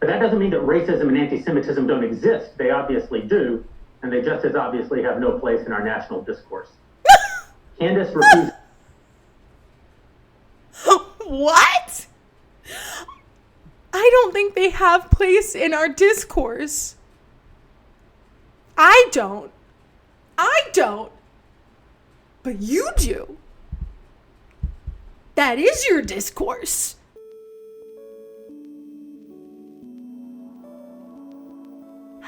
But that doesn't mean that racism and anti-Semitism don't exist. They obviously do, and they just as obviously have no place in our national discourse. Candace refused. What? I don't think they have place in our discourse. I don't. But you do. That is your discourse.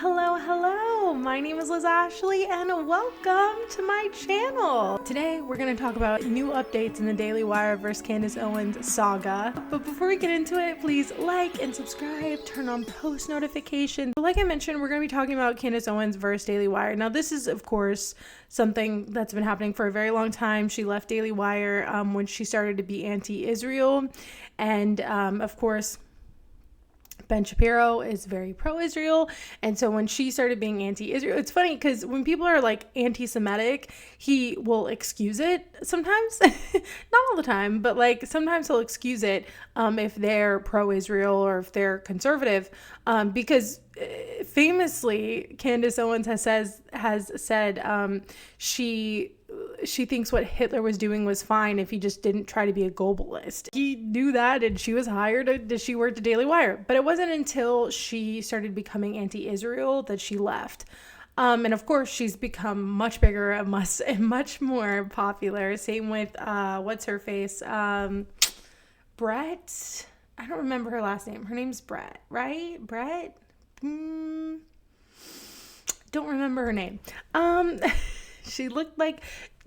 Hello, my name is Ashlee and welcome to my channel. Today we're going to talk about new updates in the Daily Wire vs. Candace Owens saga. But before we get into it, please like and subscribe, turn on post notifications. Like I mentioned, we're going to be talking about Candace Owens vs. Daily Wire. Now this is of course something that's been happening for a very long time. She left Daily Wire when she started to be anti-Israel, and of course Ben Shapiro is very pro-Israel, and so when she started being anti-Israel, it's funny because when people are like anti-Semitic, he will excuse it sometimes, not all the time, but like sometimes he'll excuse it if they're pro-Israel or if they're conservative, because famously Candace Owens has said she thinks what Hitler was doing was fine if he just didn't try to be a globalist. He knew that, and she was hired she worked at Daily Wire. But it wasn't until she started becoming anti-Israel that she left. And of course, she's become much bigger and much more popular. Same with, what's her face? Brett? I don't remember her last name. Her name's Brett, right? Brett? Don't remember her name. She looked like,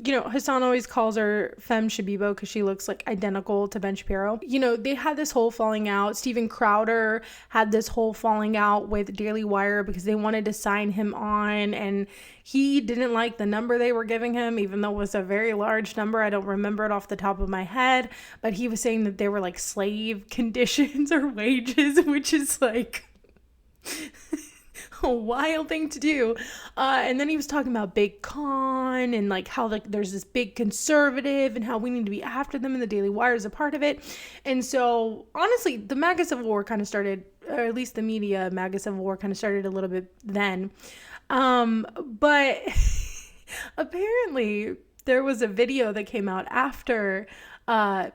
Hassan always calls her Femme Shabibo because she looks like identical to Ben Shapiro. They had this whole falling out. Steven Crowder had this whole falling out with Daily Wire because they wanted to sign him on, and he didn't like the number they were giving him, even though it was a very large number. I don't remember it off the top of my head, but he was saying that they were like slave conditions or wages, which is like a wild thing to do. And then he was talking about Big Con and like how like there's this big conservative and how we need to be after them, and the Daily Wire is a part of it. And so honestly, the MAGA Civil War kind of started, or at least the media MAGA Civil War kind of started a little bit then. But apparently there was a video that came out after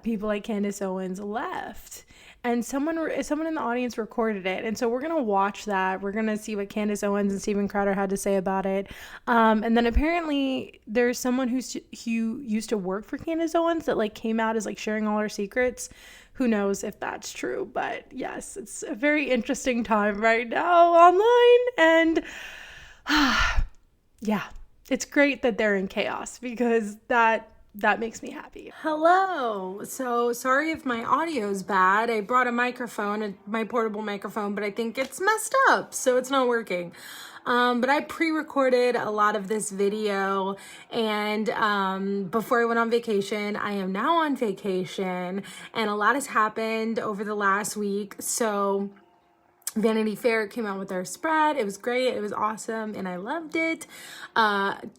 people like Candace Owens left. And someone in the audience recorded it. And so we're going to watch that. We're going to see what Candace Owens and Steven Crowder had to say about it. And then apparently there's someone who used to work for Candace Owens that like came out as like sharing all her secrets. Who knows if that's true. But yes, it's a very interesting time right now online. And yeah, it's great that they're in chaos because that makes me happy. Hello. So sorry if my audio is bad. I brought a microphone, my portable microphone, but I think it's messed up, so it's not working. But I pre-recorded a lot of this video, and before I went on vacation. I am now on vacation, and a lot has happened over the last week. So Vanity Fair came out with their spread. It was great. It was awesome, and I loved it.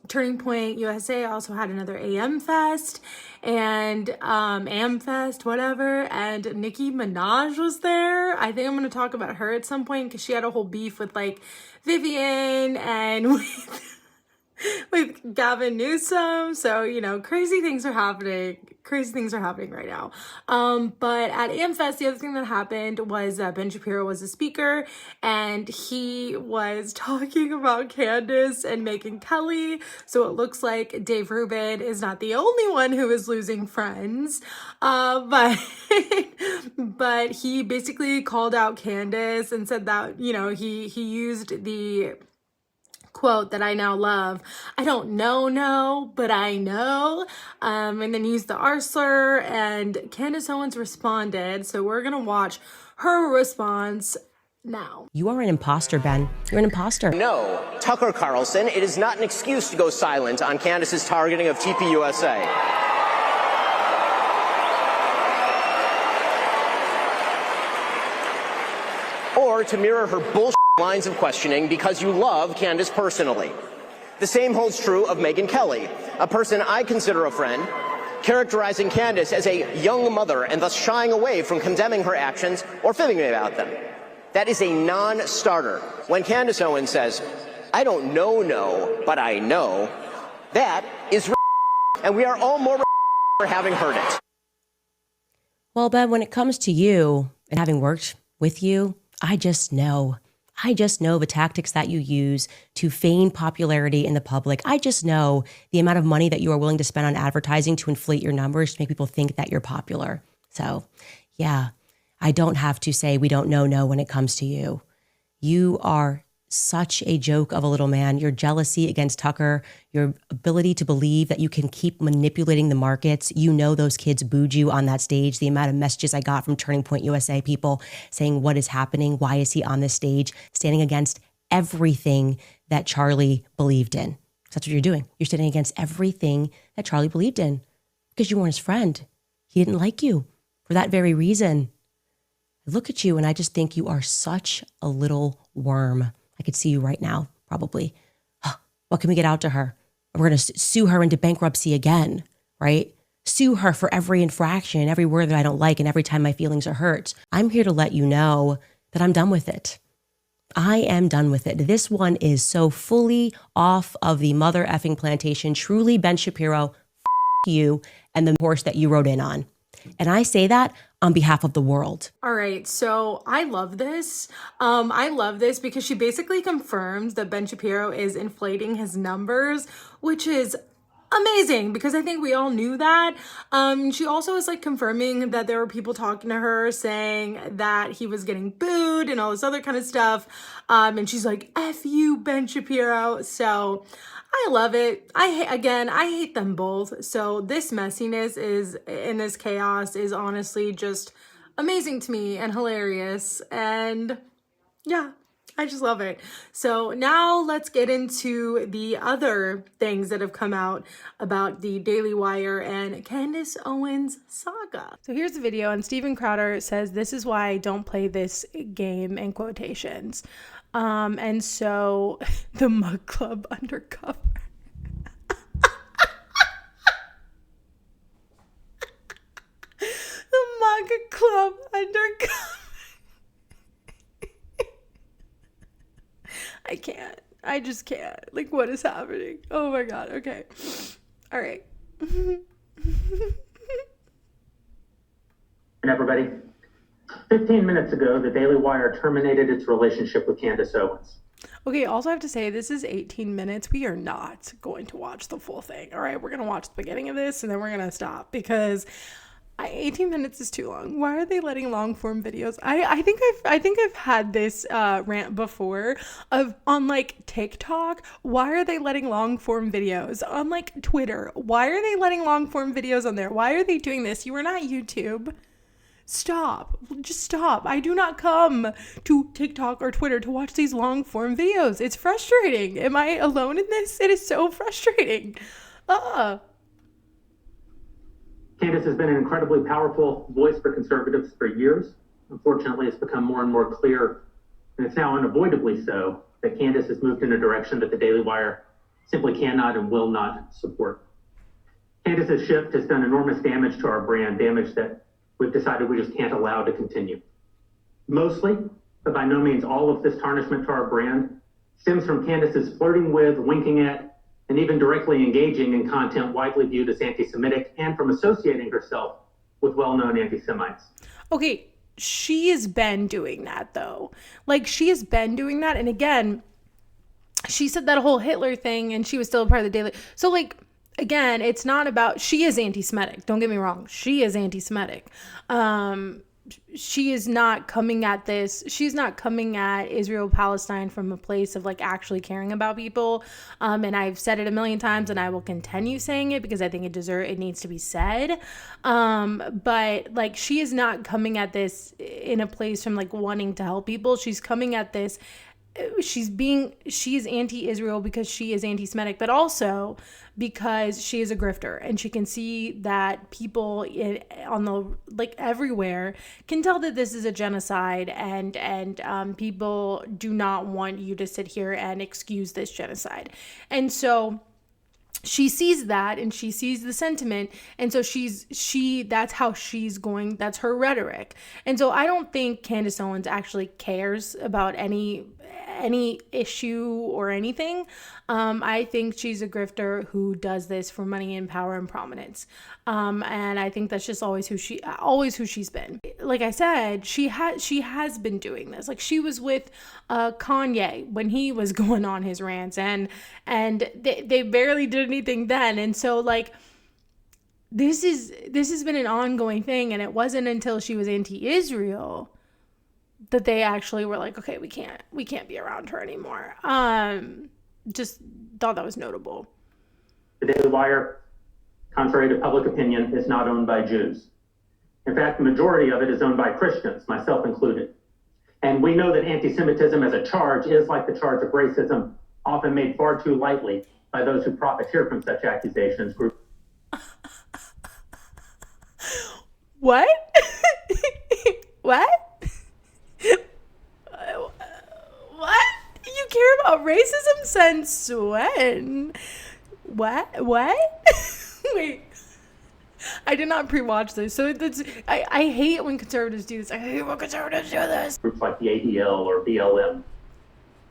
Turning Point USA also had another AM Fest and AM Fest, whatever. And Nicki Minaj was there. I think I'm going to talk about her at some point because she had a whole beef with like Vivian and with Gavin Newsom. So, crazy things are happening. Crazy things are happening right now. But at AmFest, the other thing that happened was that Ben Shapiro was a speaker, and he was talking about Candace and Megyn Kelly. So it looks like Dave Rubin is not the only one who is losing friends. But he basically called out Candace and said that, he used the quote that I now love. I don't know, but I know. And then used the R slur, and Candace Owens responded. So we're going to watch her response now. You are an imposter, Ben. You're an imposter. No, Tucker Carlson, it is not an excuse to go silent on Candace's targeting of TPUSA. Or to mirror her bullshit lines of questioning because you love Candace personally. The same holds true of Megyn Kelly, a person I consider a friend, characterizing Candace as a young mother and thus shying away from condemning her actions or fibbing about them. That is a non-starter. When Candace Owens says, I don't know, but I know, that is and we are all more for having heard it. Well, Ben, when it comes to you and having worked with you, I just know the tactics that you use to feign popularity in the public. I just know the amount of money that you are willing to spend on advertising to inflate your numbers to make people think that you're popular. So, yeah, I don't have to say we don't know when it comes to you. You are such a joke of a little man. Your jealousy against Tucker, your ability to believe that you can keep manipulating the markets. You know those kids booed you on that stage. The amount of messages I got from Turning Point USA people saying, what is happening? Why is he on this stage? Standing against everything that Charlie believed in. That's what you're doing. You're standing against everything that Charlie believed in because you weren't his friend. He didn't like you for that very reason. I look at you and I just think you are such a little worm. I could see you right now, probably. What can we get out to her? We're going to sue her into bankruptcy again, right? Sue her for every infraction, every word that I don't like, and every time my feelings are hurt. I'm here to let you know that I'm done with it. I am done with it. This one is so fully off of the mother effing plantation. Truly, Ben Shapiro, you and the horse that you rode in on. And I say that on behalf of the world. All right, so I love this. I love this because she basically confirms that Ben Shapiro is inflating his numbers, which is amazing because I think we all knew that. She also is like confirming that there were people talking to her saying that he was getting booed and all this other kind of stuff. And she's like, F you, Ben Shapiro. So I love it. I hate them both. So this messiness in this chaos is honestly just amazing to me and hilarious. And yeah, I just love it. So now let's get into the other things that have come out about the Daily Wire and Candace Owens saga. So here's the video, and Steven Crowder says, this is why I don't play this game, in quotations. And so the Mug Club undercover. The Mug Club undercover. I can't. I just can't. Like, what is happening? Oh my God. Okay. All right. And everybody, 15 minutes ago, the Daily Wire terminated its relationship with Candace Owens. Okay, also I have to say, this is 18 minutes. We are not going to watch the full thing. All right, we're going to watch the beginning of this and then we're going to stop because 18 minutes is too long. Why are they letting long form videos? I think I've had this rant before on like TikTok. Why are they letting long form videos on like Twitter? Why are they letting long form videos on there? Why are they doing this? You are not YouTube. Stop. Just stop. I do not come to TikTok or Twitter to watch these long form videos. It's frustrating. Am I alone in this? It is so frustrating. Candace has been an incredibly powerful voice for conservatives for years. Unfortunately, it's become more and more clear, and it's now unavoidably so, that Candace has moved in a direction that the Daily Wire simply cannot and will not support. Candace's shift has done enormous damage to our brand, damage that we've decided we just can't allow to continue. Mostly, but by no means all of this tarnishment to our brand stems from Candace's flirting with, winking at, and even directly engaging in content widely viewed as anti-Semitic, and from associating herself with well-known anti-Semites. Okay, she has been doing that though. Like, she has been doing that. And again, she said that whole Hitler thing and she was still a part of the Daily. So like, again, it's not about, she is anti-Semitic. Don't get me wrong. She is anti-Semitic. She is not coming at this. She's not coming at Israel Palestine from a place of like actually caring about people. And I've said it a million times and I will continue saying it because I think it needs to be said. But like, she is not coming at this in a place from like wanting to help people. She's coming at this. She's anti-Israel because she is anti-Semitic, but also because she is a grifter and she can see that people everywhere can tell that this is a genocide and people do not want you to sit here and excuse this genocide. And so she sees that and she sees the sentiment, and so that's how she's going, that's her rhetoric. And so I don't think Candace Owens actually cares about any issue or anything. I think she's a grifter who does this for money and power and prominence. And I think that's just always who she's been. Like I said, she has been doing this. Like, she was with Kanye when he was going on his rants, and they barely did anything then. And so, like, this has been an ongoing thing, and it wasn't until she was anti-Israel that they actually were like, okay, we can't be around her anymore. Just thought that was notable. The Daily Wire, contrary to public opinion, is not owned by Jews. In fact, the majority of it is owned by Christians, myself included. And we know that anti-Semitism as a charge is like the charge of racism, often made far too lightly by those who profiteer from such accusations. What? What? What? You care about racism since when? What? Wait. I did not pre-watch this, so I hate when conservatives do this. I hate when conservatives do this. Groups like the ADL or BLM.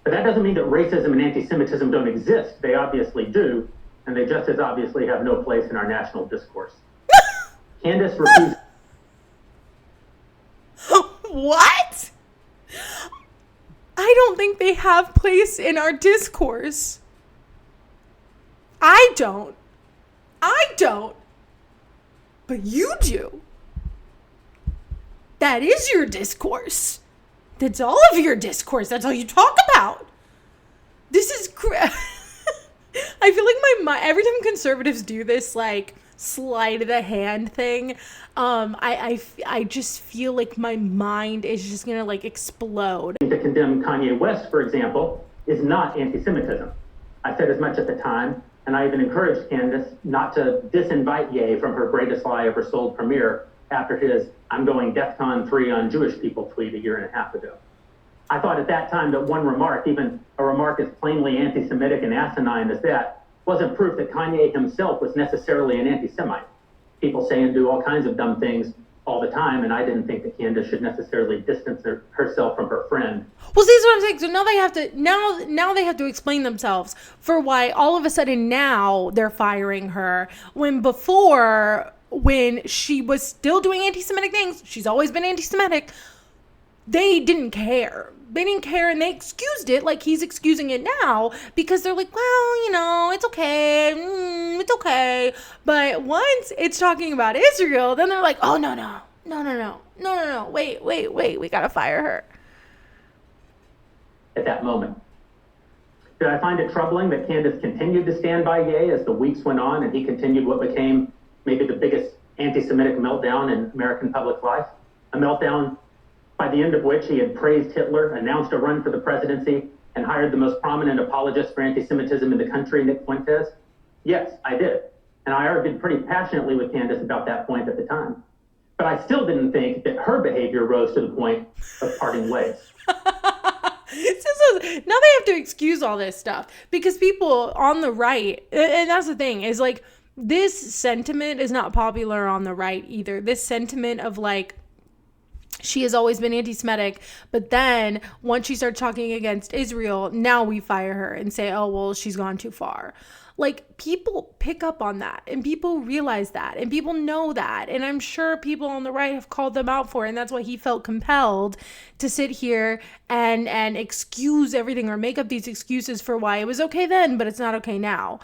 But that doesn't mean that racism and anti-Semitism don't exist. They obviously do, and they just as obviously have no place in our national discourse. Candace refused. What? I don't think they have place in our discourse. I don't. But you do. That is your discourse. That's all of your discourse. That's all you talk about. This is I feel like every time conservatives do this, like, sleight of the hand thing, I just feel like my mind is just gonna, like, explode. To condemn Kanye West, for example, is not anti-Semitism. I said as much at the time, and I even encouraged Candace not to disinvite Ye from her Greatest Lie Ever Sold premiere after his "I'm going DEFCON 3 on Jewish people" tweet a year and a half ago. I thought at that time that one remark, even a remark as plainly anti-Semitic and asinine as that, wasn't proof that Kanye himself was necessarily an anti-Semite. People say and do all kinds of dumb things all the time, and I didn't think that Candace should necessarily distance herself from her friend. Well, see, that's what I'm saying. So now they have to explain themselves for why all of a sudden now they're firing her, when before, when she was still doing anti-Semitic things, she's always been anti-Semitic, they didn't care. They didn't care, and they excused it like he's excusing it now, because they're like, well, you know, it's okay. It's okay. But once it's talking about Israel, then they're like, oh, no. Wait. We got to fire her. At that moment. Did I find it troubling that Candace continued to stand by Ye as the weeks went on and he continued what became maybe the biggest anti-Semitic meltdown in American public life? A meltdown by the end of which he had praised Hitler, announced a run for the presidency, and hired the most prominent apologist for anti-Semitism in the country, Nick Fuentes? Yes, I did. And I argued pretty passionately with Candace about that point at the time. But I still didn't think that her behavior rose to the point of parting ways. So now they have to excuse all this stuff because people on the right, and that's the thing, is like, this sentiment is not popular on the right either. This sentiment of, like, she has always been anti-Semitic, but then once she starts talking against Israel, now we fire her and say, oh, well, she's gone too far. Like, people pick up on that, and people realize that, and people know that, and I'm sure people on the right have called them out for it, and that's why he felt compelled to sit here and excuse everything, or make up these excuses for why it was okay then, but it's not okay now.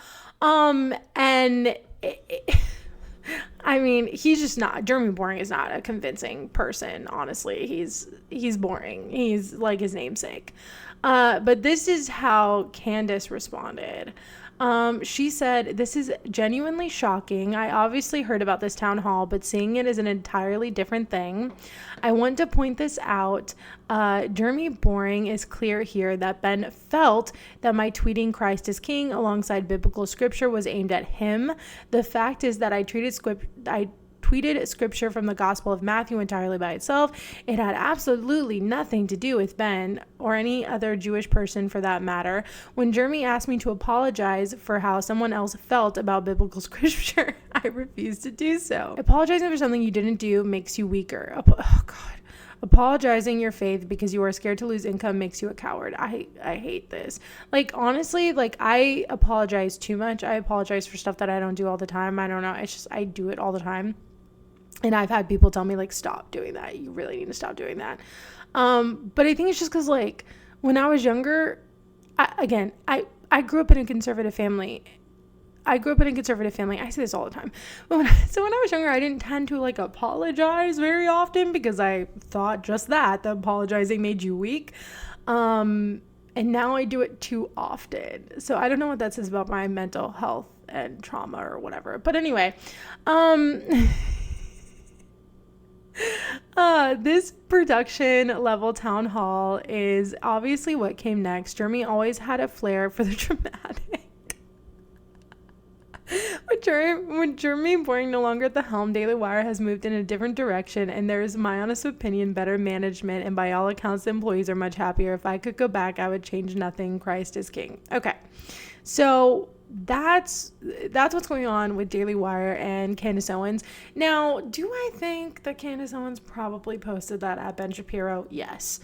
I mean, he's just not. Jeremy Boring is not a convincing person, honestly. He's boring. He's like his namesake. But this is how Candace responded. She said, "This is genuinely shocking. I obviously heard about this town hall, but seeing it is an entirely different thing. I want to point this out. Jeremy Boring is clear here that Ben felt that my tweeting Christ is King alongside biblical scripture was aimed at him. The fact is that I tweeted scripture from the Gospel of Matthew entirely by itself. It had absolutely nothing to do with Ben or any other Jewish person for that matter. When Jeremy asked me to apologize for how someone else felt about biblical scripture, I refused to do so. Apologizing for something you didn't do makes you weaker. Oh God. Apologizing your faith because you are scared to lose income makes you a coward. I hate this. Like, honestly, like, I apologize too much. I apologize for stuff that I don't do all the time. I don't know. It's just, I do it all the time. And I've had people tell me, like, stop doing that. You really need to stop doing that. But I think it's just because, like, when I was younger, I grew up in a conservative family. I say this all the time. But when I was younger, I didn't tend to like apologize very often because I thought just that apologizing made you weak. And now I do it too often. So I don't know what that says about my mental health and trauma or whatever. But anyway, this production level town hall is obviously what came next. Jeremy always had a flair for the dramatic. With Jeremy Boring no longer at the helm, Daily Wire has moved in a different direction, and there is, my honest opinion, better management, and by all accounts, the employees are much happier. If I could go back, I would change nothing. Christ is king. Okay, so that's what's going on with Daily Wire and Candace Owens. Now, do I think that Candace Owens probably posted that at Ben Shapiro? Yes.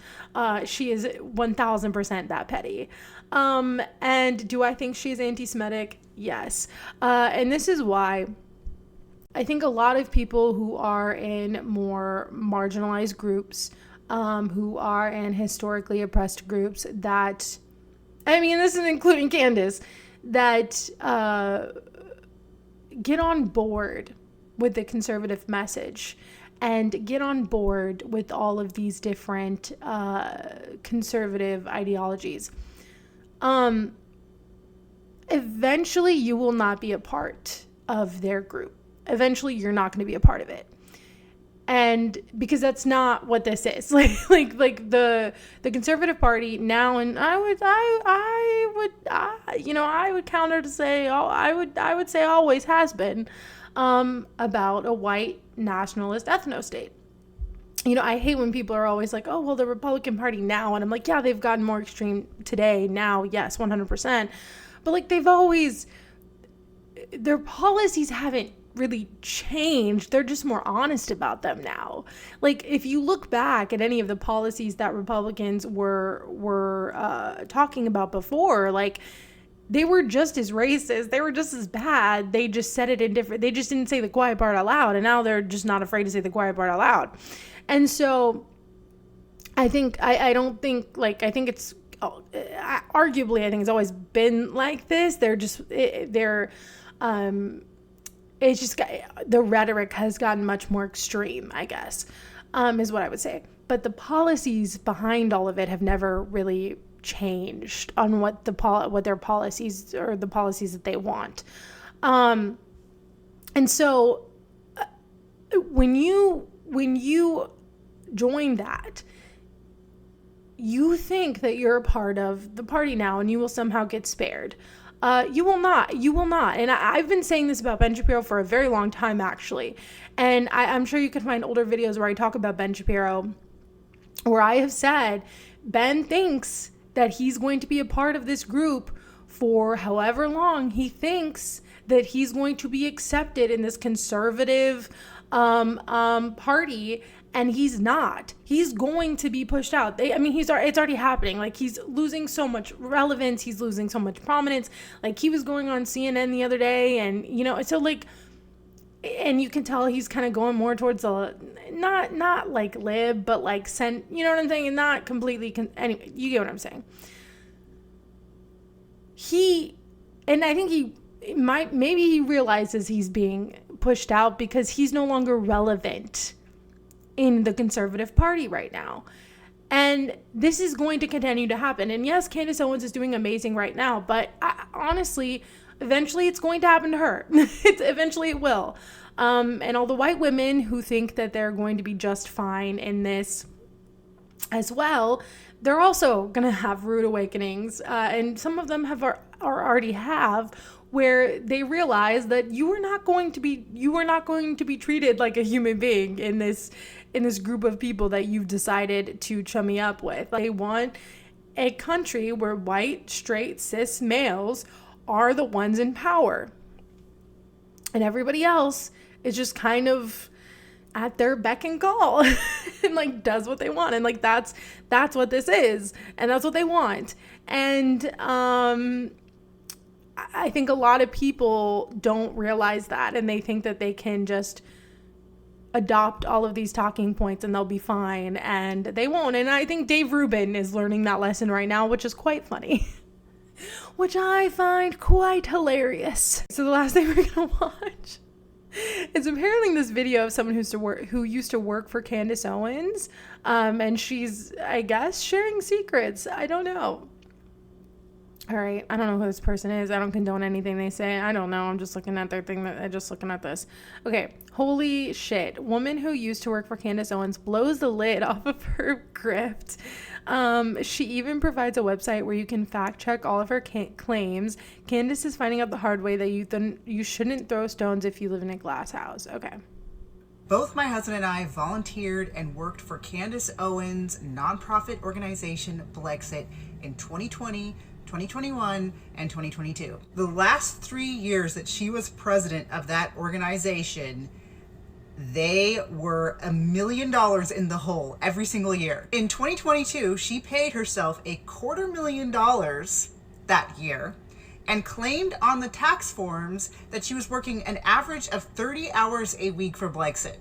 She is 1000% that petty. And do I think she's anti-Semitic? Yes. And this is why I think a lot of people who are in more marginalized groups, who are in historically oppressed groups that, I mean, this is including Candace, that get on board with the conservative message and get on board with all of these different conservative ideologies. Eventually you will not be a part of their group. Eventually you're not going to be a part of it. And because that's not what this is. Like the Conservative Party now, and I would counter to say, I would say always has been, about a white nationalist ethno state. You know, I hate when people are always like, oh, well, the Republican Party now. And I'm like, yeah, they've gotten more extreme today. Now, yes, 100%. But like their policies haven't really changed. They're just more honest about them now. Like, if you look back at any of the policies that Republicans were talking about before, like, they were just as racist. They were just as bad. They just said it in different, they just didn't say the quiet part out loud. And now they're just not afraid to say the quiet part out loud. And so I think, I don't think, like, I think it's, arguably, I think it's always been like this. It's just, the rhetoric has gotten much more extreme, I guess, is what I would say. But the policies behind all of it have never really changed on what their policies or the policies that they want. And so when you join that, you think that you're a part of the party now and you will somehow get spared. You will not. And I've been saying this about Ben Shapiro for a very long time, actually. And I'm sure you can find older videos where I talk about Ben Shapiro, where I have said, Ben thinks that he's going to be a part of this group for however long he thinks that he's going to be accepted in this conservative party. And he's not. He's going to be pushed out. It's already happening. Like, he's losing so much relevance. He's losing so much prominence. Like, he was going on CNN the other day, and, you know, so, like, and you can tell he's kind of going more towards the, not like lib, but like you know what I'm saying? And not completely, anyway, you get what I'm saying. And I think maybe he realizes he's being pushed out because he's no longer relevant in the Conservative Party right now. And this is going to continue to happen. And yes, Candace Owens is doing amazing right now, but honestly, eventually it's going to happen to her. Eventually it will. And all the white women who think that they're going to be just fine in this as well, they're also going to have rude awakenings. And some of them already have, where they realize that you are not going to be treated like a human being in this group of people that you've decided to chummy up with. They want a country where white, straight, cis males are the ones in power. And everybody else is just kind of at their beck and call and like does what they want. And like, that's what this is. And that's what they want. And, I think a lot of people don't realize that, and they think that they can just adopt all of these talking points and they'll be fine, and they won't. And I think Dave Rubin is learning that lesson right now, which is quite funny, which I find quite hilarious. So the last thing we're gonna watch is apparently this video of someone who used to work for Candace Owens, and she's, I guess, sharing secrets. I don't know. All right, I don't know who this person is. I don't condone anything they say. I don't know. I'm just looking at their thing. I'm just looking at this. Okay, holy shit. Woman who used to work for Candace Owens blows the lid off of her grift. She even provides a website where you can fact check all of her claims. Candace is finding out the hard way that you shouldn't throw stones if you live in a glass house. Okay. Both my husband and I volunteered and worked for Candace Owens' nonprofit organization, Blexit, in 2020, 2021, and 2022. The last 3 years that she was president of that organization, they were $1 million in the hole every single year. In 2022, she paid herself $250,000 that year and claimed on the tax forms that she was working an average of 30 hours a week for Blexit.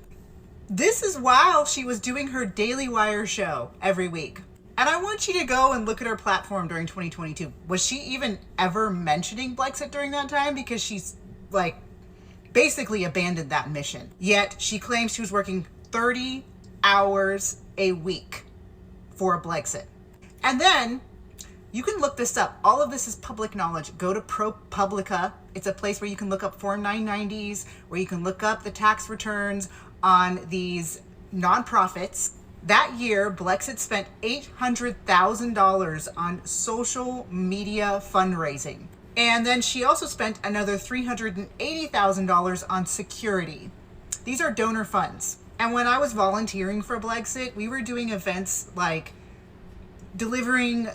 This is while she was doing her Daily Wire show every week. And I want you to go and look at her platform during 2022. Was she even ever mentioning Blexit during that time? Because she's like basically abandoned that mission. Yet she claims she was working 30 hours a week for Blexit. And then you can look this up. All of this is public knowledge. Go to ProPublica. It's a place where you can look up Form 990s, where you can look up the tax returns on these nonprofits. That year, Blexit spent $800,000 on social media fundraising. And then she also spent another $380,000 on security. These are donor funds. And when I was volunteering for Blexit, we were doing events like delivering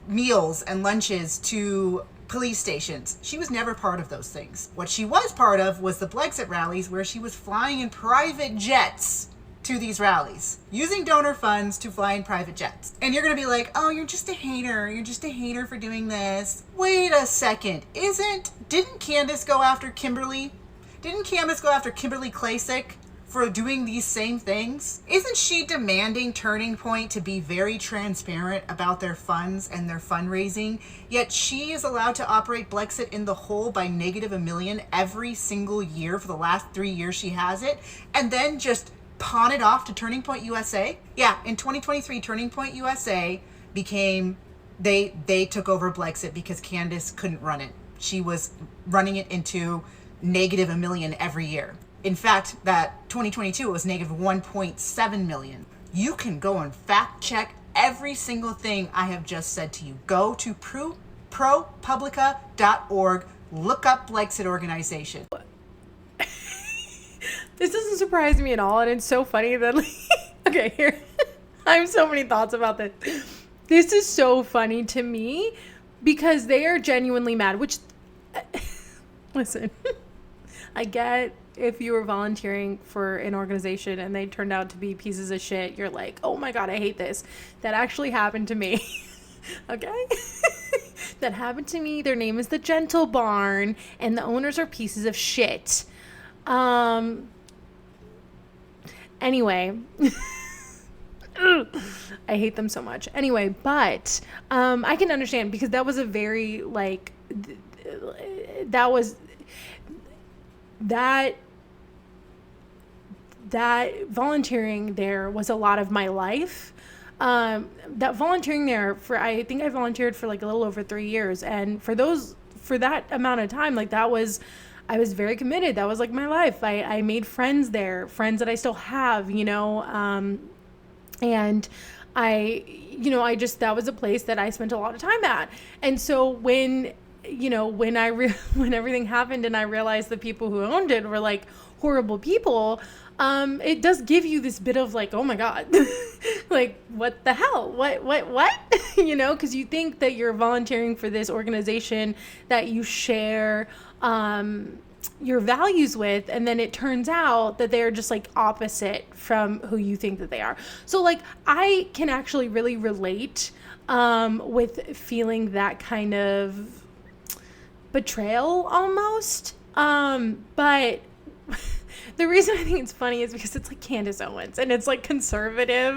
meals and lunches to police stations. She was never part of those things. What she was part of was the Blexit rallies, where she was flying in private jets to these rallies, using donor funds to fly in private jets. And you're gonna be like, oh, you're just a hater. You're just a hater for doing this. Wait a second. Didn't Candace go after Kimberly? Didn't Candace go after Kimberly Klasick for doing these same things? Isn't she demanding Turning Point to be very transparent about their funds and their fundraising? Yet she is allowed to operate Blexit in the hole by -$1 million every single year for the last 3 years she has it, and then just pawn it off to Turning Point USA? Yeah, in 2023, Turning Point USA became, they took over Blexit because Candace couldn't run it. She was running it into -$1 million every year. In fact, that 2022 it was -$1.7 million. You can go and fact check every single thing I have just said to you. Go to ProPublica.org, look up Blexit organization. This doesn't surprise me at all, and it's so funny that, like, okay, here, I have so many thoughts about this. This is so funny to me because they are genuinely mad, which, listen, I get if you were volunteering for an organization and they turned out to be pieces of shit, you're like, oh my God, I hate this. That actually happened to me, okay? That happened to me. Their name is the Gentle Barn, and the owners are pieces of shit. Anyway, I hate them so much. Anyway, but I can understand because that was a very like that volunteering there was a lot of my life. That volunteering there I think I volunteered for like a little over 3 years, and for that amount of time, like I was very committed. That was like my life. I made friends there, friends that I still have, you know. And that was a place that I spent a lot of time at. And so when when everything happened and I realized the people who owned it were like horrible people, it does give you this bit of like, oh my God, like, what the hell? What? Because you think that you're volunteering for this organization that you share your values with, and then it turns out that they're just like opposite from who you think that they are. So like, I can actually really relate with feeling that kind of betrayal almost. But the reason I think it's funny is because it's like Candace Owens and it's like conservative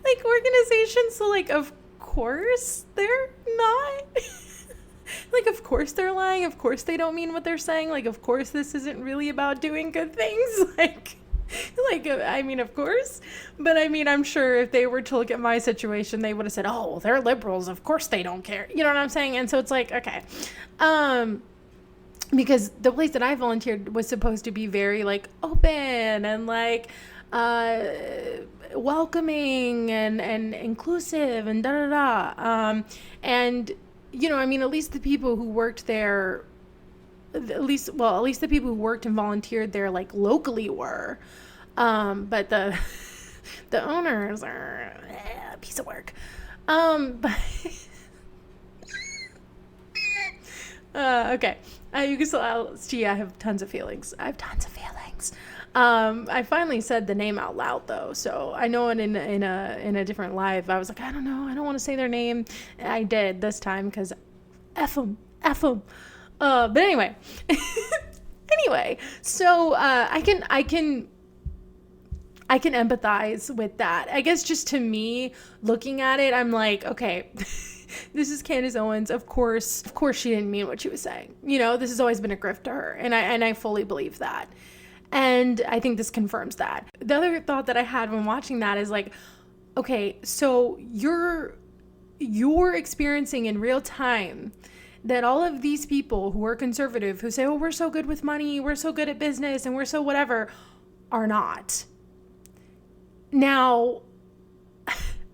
like organization. So like, of course they're not. Like, of course they're lying. Of course they don't mean what they're saying. Like, of course this isn't really about doing good things. Like, I mean, of course. But I mean, I'm sure if they were to look at my situation, they would have said, oh, well, they're liberals. Of course they don't care. You know what I'm saying? And so it's like, okay. Because the place that I volunteered was supposed to be very like open and like welcoming and inclusive and and I mean, at least the people who worked there, at least the people who worked and volunteered there like locally were, but the owners are a piece of work. But okay. You can still see I have tons of feelings. I finally said the name out loud though, so I know it in a different live. I was like, I don't know, I don't want to say their name. I did this time because F them. But anyway, so I can empathize with that. I guess just to me, looking at it, I'm like, okay. This is Candace Owens. Of course she didn't mean what she was saying. This has always been a grift to her. And I fully believe that. And I think this confirms that. The other thought that I had when watching that is like, okay, so you're experiencing in real time that all of these people who are conservative, who say, oh, we're so good with money, we're so good at business, and we're so whatever, are not. Now,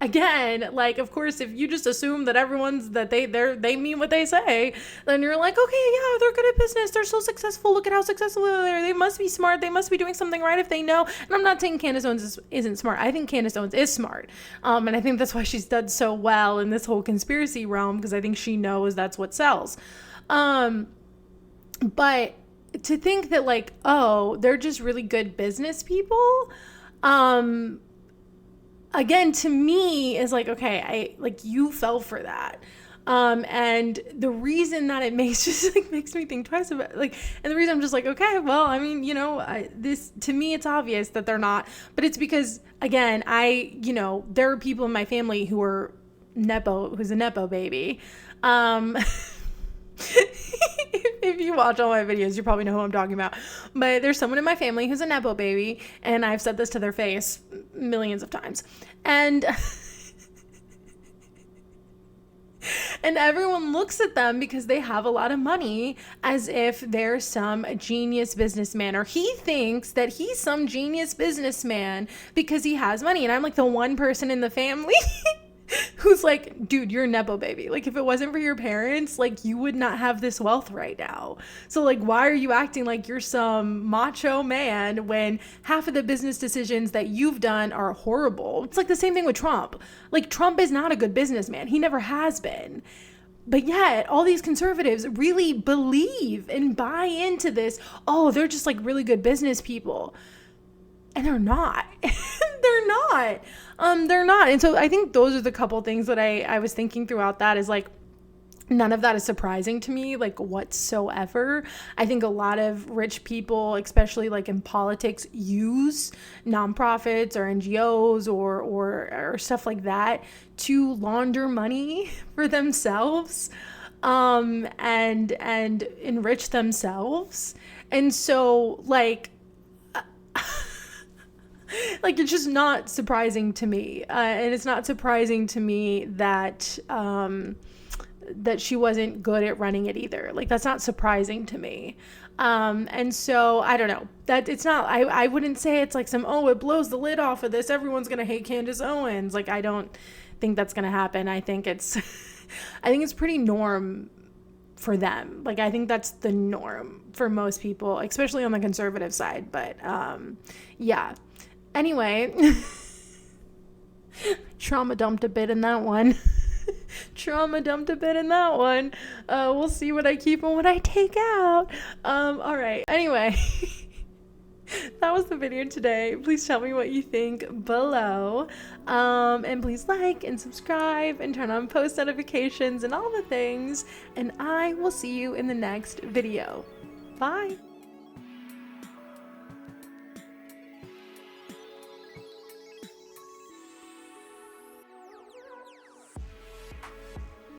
again, like, of course, if you just assume that everyone's that they mean what they say, then you're like, okay, yeah, they're good at business, they're so successful, look at how successful they are, they must be smart, they must be doing something right if they know. And I'm not saying Candace Owens isn't smart. I think Candace Owens is smart, and I think that's why she's done so well in this whole conspiracy realm, because I think she knows that's what sells. But to think that like, oh, they're just really good business people, again, to me is like, okay, you fell for that. And the reason that it makes me think twice about and the reason I'm just like, okay, well, I mean, this, to me, it's obvious that they're not, but it's because, again, there are people in my family who's a Nepo baby. If you watch all my videos, you probably know who I'm talking about. But there's someone in my family who's a Nepo baby, and I've said this to their face millions of times. And and everyone looks at them because they have a lot of money as if they're some genius businessman, or he thinks that he's some genius businessman because he has money. And I'm like the one person in the family who's like, dude, you're a Nepo baby. Like, if it wasn't for your parents, like, you would not have this wealth right now. So, like, why are you acting like you're some macho man when half of the business decisions that you've done are horrible? It's like the same thing with Trump. Like, Trump is not a good businessman. He never has been. But yet, all these conservatives really believe and buy into this. Oh, they're just like really good business people. And they're not. They're not. They're not. And so I think those are the couple things that I was thinking throughout that is like, none of that is surprising to me, like whatsoever. I think a lot of rich people, especially like in politics, use nonprofits or NGOs or stuff like that to launder money for themselves, and enrich themselves. And so like, like, it's just not surprising to me. And it's not surprising to me that that she wasn't good at running it either. Like, that's not surprising to me. And so I don't know, that it's not, I wouldn't say it's like some, oh, it blows the lid off of this, everyone's going to hate Candace Owens. Like, I don't think that's going to happen. I think it's, I think it's pretty norm for them. Like, I think that's the norm for most people, especially on the conservative side. But, yeah. Anyway, trauma dumped a bit in that one. We'll see what I keep and what I take out. All right. Anyway, that was the video today. Please tell me what you think below. And please like and subscribe and turn on post notifications and all the things. And I will see you in the next video. Bye.